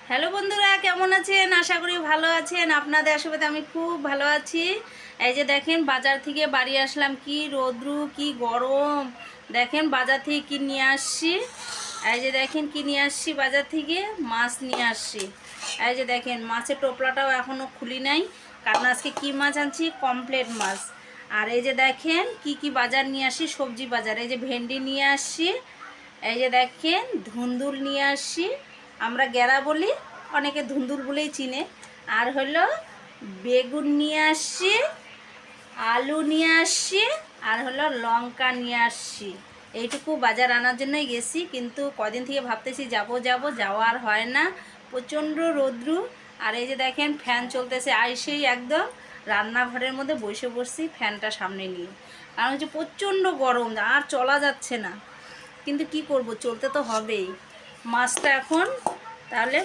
Hello বন্ধুরা, কেমন আছেন? আশা করি ভালো আছেন। আপনাদের আশীর্বাদে আমি খুব ভালো আছি। এই যে দেখেন, বাজার থেকে বাড়ি আসলাম। কি রোদ্রু, কি গরম। দেখেন বাজার থেকে কি নিয়ে আসছি। এই যে দেখেন কি নিয়ে আসছি, বাজার থেকে মাছ নিয়ে আসছি। এই যে দেখেন, মাছের টোপলাটাও এখনও খুলি নাই, কারণ আজকে কী মাছ আনছি, কমপ্লেট মাছ। আর এই যে দেখেন কি কি বাজার নিয়ে আসি, সবজি বাজার। এই যে ভেন্ডি নিয়ে আসছি। এই যে দেখেন ধুন্দুল নিয়ে আসছি, আমরা গ্যাড়া বলি, অনেকে ধুন্দুল বলেই চিনে। আর হলো বেগুন নিয়ে আসছি, আলু নিয়ে আসছি, আর হলো লঙ্কা নিয়ে আসছি। এইটুকু বাজার আনার জন্যই গেছি, কিন্তু কদিন থেকে ভাবতেছি যাব যাব, যাওয়া আর হয় না, প্রচণ্ড রৌদ্রু। আর এই যে দেখেন ফ্যান চলতেছে, আইসেই একদম রান্নাঘরের মধ্যে বসে পড়ছি ফ্যানটা সামনে নিয়ে, কারণ হচ্ছে প্রচণ্ড গরম, আর চলা যাচ্ছে না। কিন্তু কি করব, চলতে তো হবেই। মাছটা এখন তাহলে